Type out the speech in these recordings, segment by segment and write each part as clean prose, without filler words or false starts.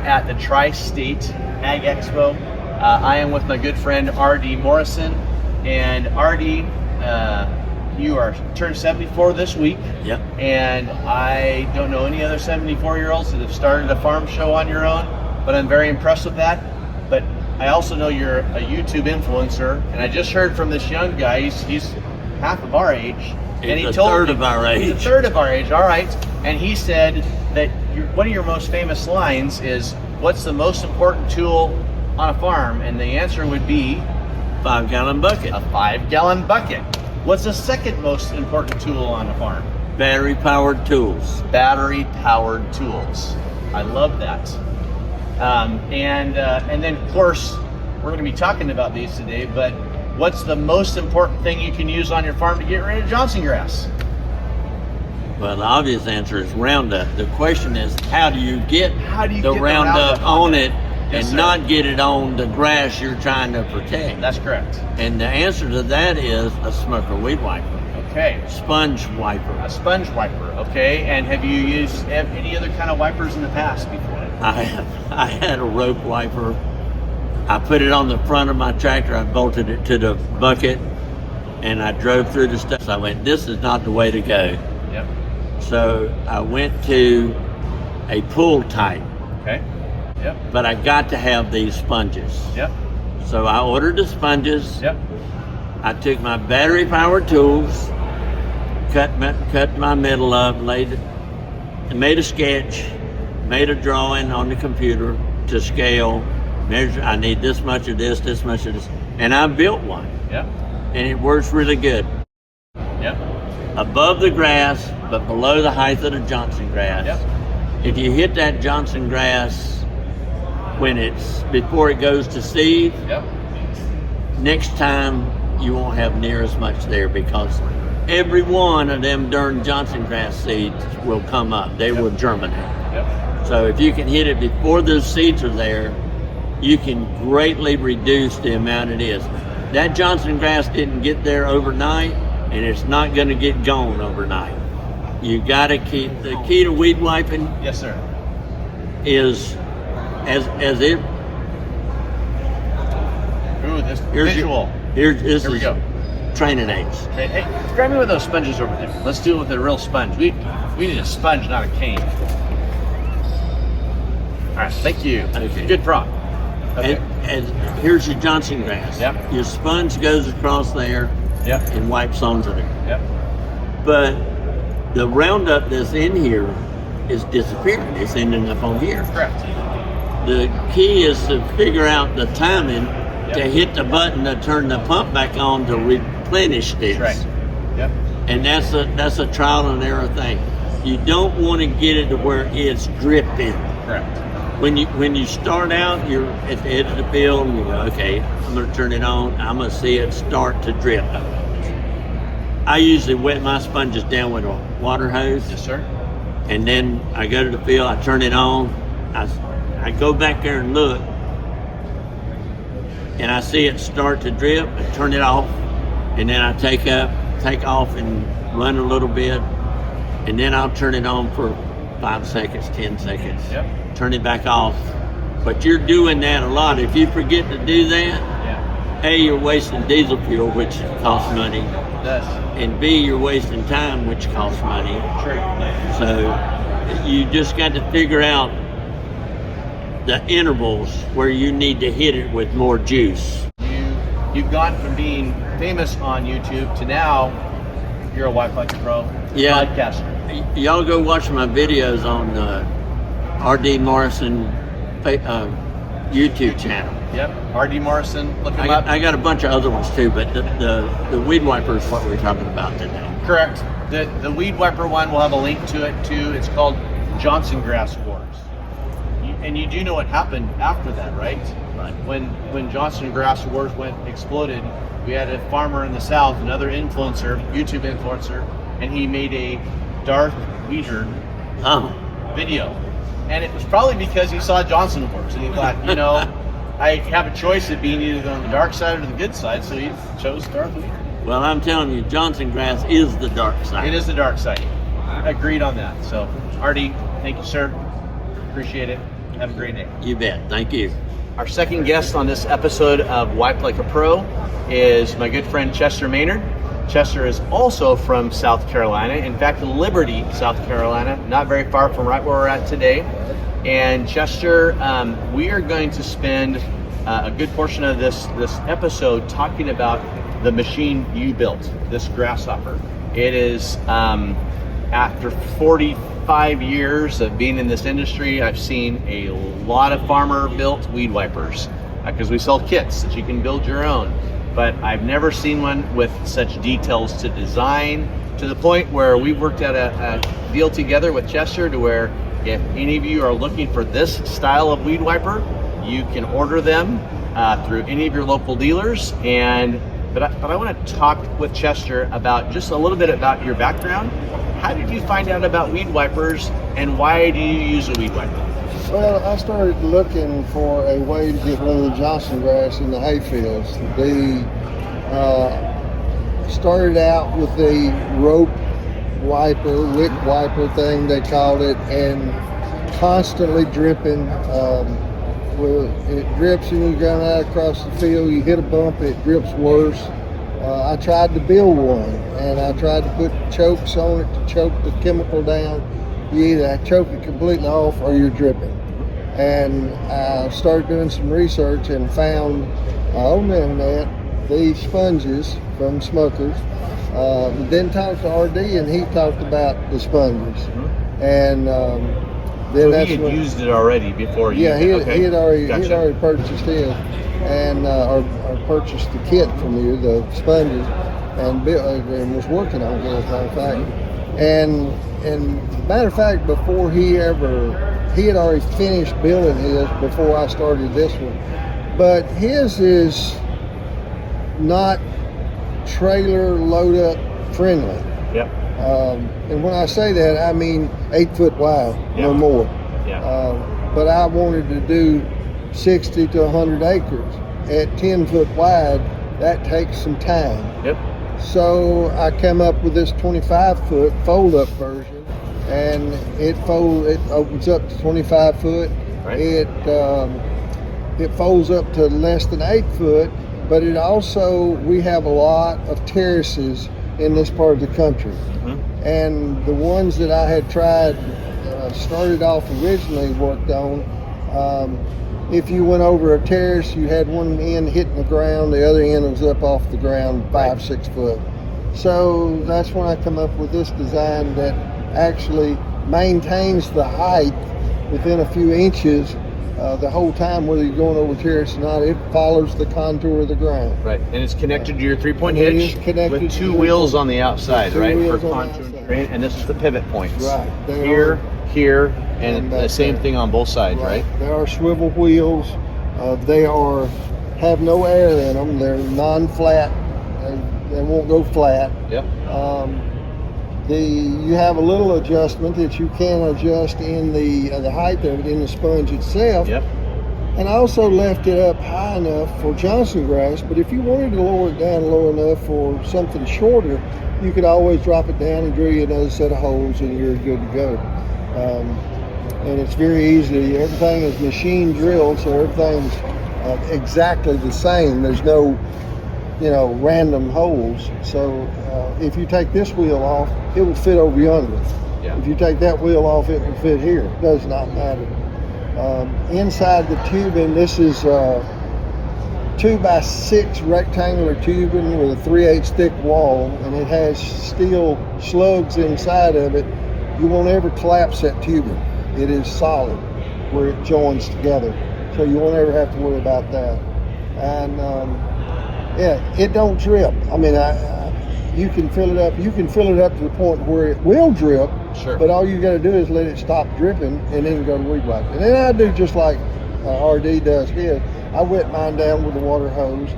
at the Tri-State Ag Expo. I am with my good friend R.D. Morrison, and R.D., you are turned 74 this week. Yep. And I don't know any other 74-year-olds that have started a farm show on your own, but I'm very impressed with that. But I also know you're a YouTube influencer, and I just heard from this young guy, he's half of our age. And he told third me, of our age. He's a third of our age, all right. And he said that one of your most famous lines is, what's the most important tool on a farm? And the answer would be 5-gallon bucket. a 5-gallon bucket. What's the second most important tool on a farm? Battery powered tools. Battery powered tools. I love that. And then of course we're going to be talking about these today, but what's the most important thing you can use on your farm to get rid of Johnsongrass? Well, the obvious answer is Roundup. The question is, how do you get the get Roundup on it Yes, and sir. not get it on the grass you're trying to protect? That's correct. And the answer to that is a Smucker weed wiper, Okay. sponge wiper. A sponge wiper. Okay. And have you used any other kind of wipers in the past before? I had a rope wiper. I put it on the front of my tractor. I bolted it to the bucket, and I drove through the steps. I went, this is not the way to go. Yep. So I went to a pull type, Okay. Yep. but I got to have these sponges. Yep. So I ordered the sponges. Yep. I took my battery powered tools, cut my middle up, made a sketch, made a drawing on the computer to scale, measure, I need this much of this much of this, and I built one. Yep. And it works really good. Yep. Above the grass, but below the height of the Johnsongrass. Yep. If you hit that Johnsongrass before it goes to seed, Yep. next time you won't have near as much there, because every one of them darn Johnsongrass seeds will come up. They will germinate. Yep. So if you can hit it before those seeds are there, you can greatly reduce the amount it is. That Johnsongrass didn't get there overnight, and it's not going to get gone overnight. You got to keep the key to weed wiping Yes, sir. is as it. Ooh, this Here's visual. Here we go. Training aids. Hey, grab me one of those sponges over there. Let's do it with a real sponge. We need a sponge, not a cane. All right, thank you. Okay. Good prop. Okay. And here's your Johnsongrass. Yep. Your sponge goes across there Yep. and wipes onto there. Yep. But the Roundup that's in here is disappearing. It's ending up on here. Correct. The key is to figure out the timing Yep. to hit the button to turn the pump back on to replenish this. That's right. Yep. And that's a trial and error thing. You don't want to get it to where it's dripping. Correct. When you start out, you're at the edge of the field and you go, okay, I'm going to turn it on. I'm going to see it start to drip. I usually wet my sponges down with a water hose. Yes, sir. And then I go to the field, I turn it on. I go back there and look, and I see it start to drip. I turn it off, and then I take off and run a little bit, and then I'll turn it on for 5 seconds, 10 seconds. Yep. Turn it back off. But you're doing that a lot. If you forget to do that, Yeah. A, you're wasting diesel fuel, which costs money, It does. and B, you're wasting time, which costs money. True. So you just got to figure out the intervals where you need to hit it with more juice. You've gone from being famous on YouTube to now you're a White Bucket Pro Yeah. podcaster. Y'all go watch my videos on R.D. Morrison YouTube channel. Yep. R.D. Morrison, look him up. I got a bunch of other ones too, but the weed wiper is what we're talking about today. Correct. The weed wiper one, we'll have a link to it too. It's called Johnsongrass Wars. And you do know what happened after that, right? Right. When Johnsongrass Wars exploded, we had a farmer in the South, another influencer, YouTube influencer, and he made a Darth Vader video. And it was probably because he saw Johnson Wars and he thought, I have a choice of being either on the dark side or the good side, so he chose Darth Vader. Well, I'm telling you, Johnsongrass is the dark side. It is the dark side. Agreed on that. So, Artie, thank you, sir. Appreciate it. Have a great day. You bet. Thank you. Our second guest on this episode of Wipe Like a Pro is my good friend Chester Maynard. Chester is also from South Carolina, in fact, Liberty, South Carolina, not very far from right where we're at today. And Chester, we are going to spend a good portion of this episode talking about the machine you built, this Grasshopper. It is, after 45 years of being in this industry, I've seen a lot of farmer-built weed wipers because we sell kits that you can build your own. But I've never seen one with such details to design, to the point where we worked at a deal together with Chester to where if any of you are looking for this style of weed wiper, you can order them through any of your local dealers. But I want to talk with Chester about just a little bit about your background. How did you find out about weed wipers, and why do you use a weed wiper? Well, I started looking for a way to get rid of the Johnsongrass in the hayfields. Started out with the rope wiper, wick wiper thing they called it, and constantly dripping. It drips and you go out across the field, you hit a bump, it drips worse. I tried to build one, and I tried to put chokes on it to choke the chemical down. You either choke it completely off or you're dripping. And I started doing some research and found on the internet these sponges from Smucker. Then talked to RD, and he talked about the sponges. And then so he had used it already before you? Yeah, he had already purchased his, and or purchased the kit from you, the sponges, and was working on it, as a matter of fact. And matter of fact, before he had already finished building his before I started this one. But his is not trailer load up friendly. Yep. And when I say that, I mean 8 foot wide, no more. Yeah. But I wanted to do 60 to 100 acres at 10 foot wide. That takes some time. Yep. So I came up with this 25 foot fold up version, and it opens up to 25 foot. Right. It folds up to less than 8 foot, but we have a lot of terraces in this part of the country. Mm-hmm. And the ones that I had tried, started off originally worked on, if you went over a terrace, you had one end hitting the ground, the other end was up off the ground 5-6 foot. So that's when I come up with this design that actually maintains the height within a few inches the whole time, whether you're going over terrace or not. It follows the contour of the ground. Right, and it's connected to your 3-point hitch with 2 wheels on the outside, right, for contour and terrain, and this is the pivot points. Right. Here, and the same thing on both sides, right? There are swivel wheels. They have no air in them. They're non-flat. They won't go flat. Yep. You have a little adjustment that you can adjust in the height of it in the sponge itself. Yep. And I also left it up high enough for Johnsongrass, but if you wanted to lower it down low enough for something shorter, you could always drop it down and drill you another set of holes and you're good to go. And it's very easy. Everything is machine drilled, so everything's exactly the same. There's no, random holes. So if you take this wheel off, it will fit over yonder. Yeah. If you take that wheel off, it will fit here. It does not matter. Inside the tubing, this is 2x6 rectangular tubing with a 3/8 thick wall, and it has steel slugs inside of it. You won't ever collapse that tubing. It is solid where it joins together, so you won't ever have to worry about that. And it don't drip. I mean, you can fill it up. You can fill it up to the point where it will drip. Sure. But all you got to do is let it stop dripping, and then go to weed wipe. And then I do just like RD does his. I wet mine down with a water hose.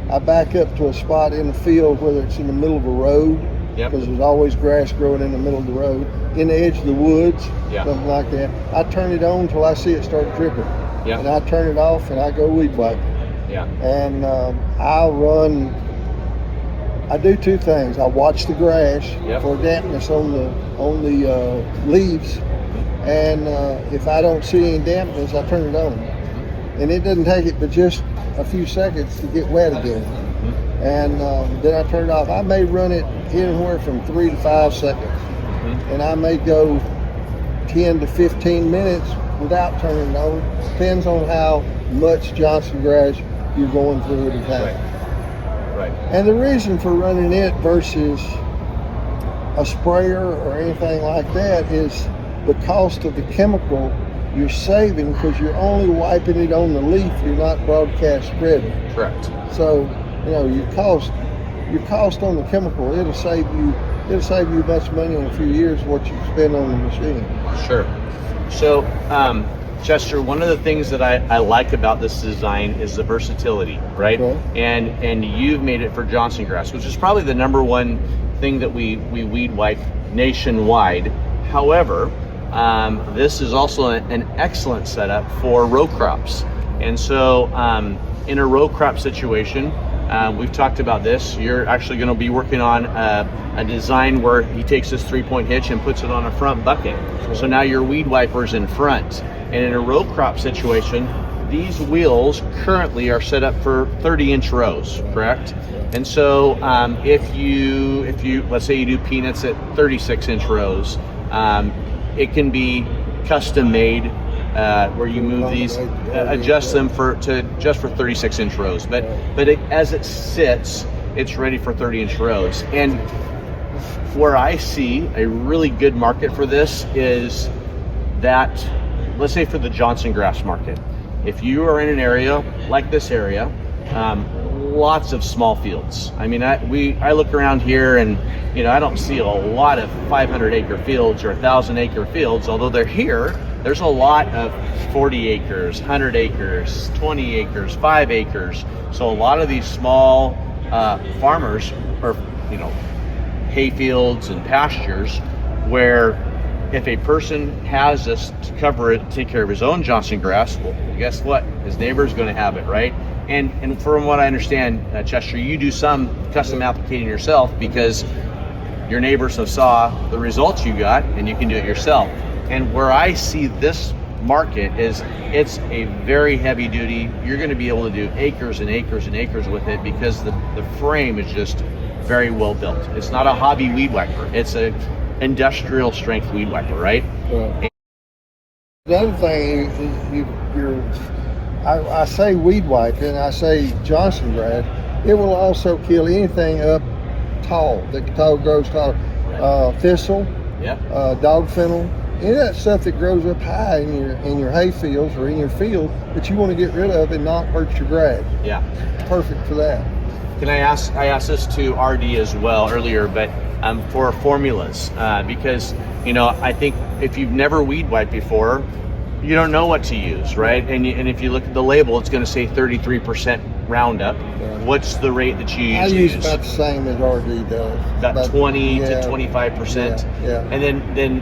I back up to a spot in the field, whether it's in the middle of a road, because there's always grass growing in the middle of the road, in the edge of the woods, something like that. I turn it on till I see it start dripping. Yeah. And I turn it off and I go weed wipe. Yeah. And I do 2 things. I watch the grass for dampness on the leaves, and if I don't see any dampness, I turn it on. And it doesn't take it but just a few seconds to get wet again. And then I turn it off. I may run it anywhere from 3 to 5 seconds. And I may go 10 to 15 minutes without turning it on. Depends on how much Johnson grass you're going through at a time. Right. And the reason for running it versus a sprayer or anything like that is the cost of the chemical you're saving, because you're only wiping it on the leaf. You're not broadcast spreading. Correct. So, you know, your cost on the chemical, it'll save you much money in a few years what you spend on the machine. Sure. So, Chester, one of the things that I like about this design is the versatility, right? Okay. And you've made it for Johnsongrass, which is probably the number one thing that we weed wipe nationwide. However, this is also an excellent setup for row crops. And so in a row crop situation, we've talked about this. You're actually going to be working on a design where he takes this 3-point hitch and puts it on a front bucket. So now your weed wiper's in front. And in a row crop situation, these wheels currently are set up for 30-inch rows, correct? And so if you let's say you do peanuts at 36-inch rows, it can be custom made where you move these, adjust them just for 36-inch rows. But as it sits, it's ready for 30-inch rows. And where I see a really good market for this is that, let's say for the Johnsongrass market, if you are in an area like this area, lots of small fields. I mean, I look around here and, you know, I don't see a lot of 500-acre fields or 1,000-acre fields, although they're here. There's a lot of 40 acres, 100 acres, 20 acres, 5 acres. So a lot of these small farmers are, you know, hay fields and pastures where if a person has this to cover it, take care of his own Johnsongrass, well, guess what? His neighbor's going to have it, right? And from what I understand, Chester, you do some custom applicating yourself because your neighbors have saw the results you got, and you can do it yourself. And where I see this market is it's a very heavy duty. You're going to be able to do acres and acres and acres with it because the frame is just very well built. It's not a hobby weed whacker. It's a industrial strength weed whacker, right? The other thing is I say weed wipe and I say Johnsongrass. It will also kill anything up tall that grows tall. Thistle, dog fennel, any of that stuff that grows up high in your hay fields or in your field that you want to get rid of and not hurt your grass. Yeah. Perfect for that. Can I asked this to RD as well earlier, but for formulas, because, you know, I think if you've never weed wiped before, you don't know what to use, right? And if you look at the label, it's going to say 33% Roundup. Yeah. What's the rate that you use? I use about the same as RD does. About 20 to 25%. Yeah. And then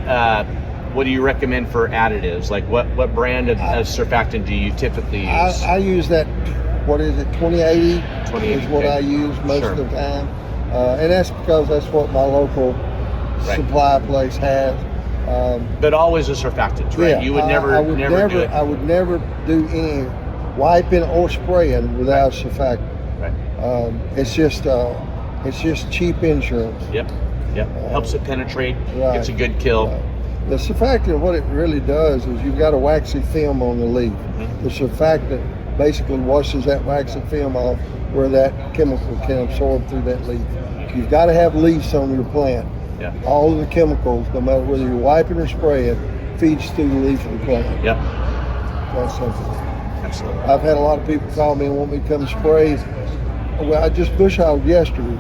what do you recommend for additives? Like what brand of surfactant do you typically use? I use that. What is it? 2080 is what I use most of the time, and that's because that's what my local supply place has. But always a surfactant, right? Yeah, you would never do it. I would never do any wiping or spraying without surfactant. Right. It's just cheap insurance. Yep. Helps it penetrate. Right. It's a good kill. Right. The surfactant, what it really does is you've got a waxy film on the leaf. Mm-hmm. The surfactant basically washes that waxy film off where that chemical can absorb through that leaf. You've got to have leaves on your plant. Yeah. All of the chemicals, no matter whether you're wiping or spraying, feeds through the leaf of the plant. Yep. That's simple. Absolutely. I've had a lot of people call me and want me to come spray. Well, I just bush hogged yesterday.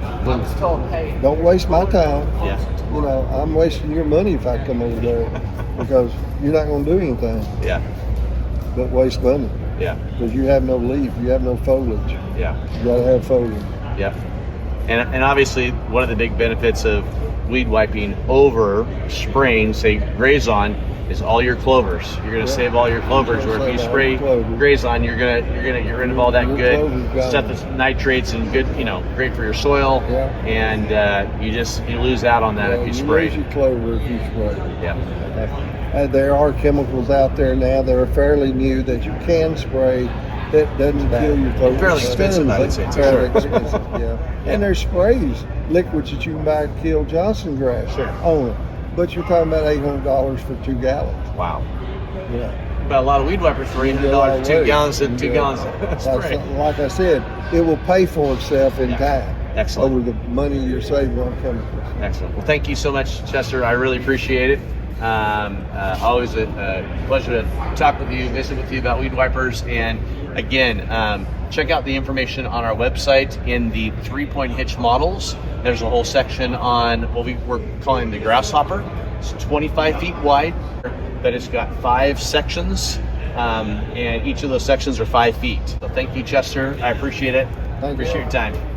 Don't waste my time. Yeah. You know, I'm wasting your money if I come over there because you're not going to do anything. Yeah. But waste money. Yeah. Because you have no leaf, you have no foliage. Yeah. You got to have foliage. Yeah. And obviously, one of the big benefits of weed wiping over spraying, say Grazon, is all your clovers. You're going to save all your clovers. Where if you spray Grazon, you're going to get rid of all that good stuff that's nitrates and good, you know, great for your soil. Yeah. And you lose out on that if you spray. You lose your clover if you spray. Yeah. There are chemicals out there now that are fairly new that you can spray that doesn't kill your throat. Fairly expensive, I would say, too. Fairly expensive, yeah. And there's sprays, liquids that you can buy to kill Johnsongrass on it. But you're talking about $800 for 2 gallons. Wow. Yeah. About a lot of weed wipers for $800 for 2 gallons and 2 gallons of spray. Like I said, it will pay for itself in time. Excellent. Over the money you're saving on chemicals. Excellent. Well, thank you so much, Chester. I really appreciate it. Always a pleasure to talk with you, visit with you about weed wipers. And again, check out the information on our website in the 3-point hitch models. There's a whole section on what we're calling the Grasshopper. It's 25 feet wide, but it's got 5 sections, and each of those sections are 5 feet. So thank you, Chester. I appreciate it. Thank you. Appreciate your time.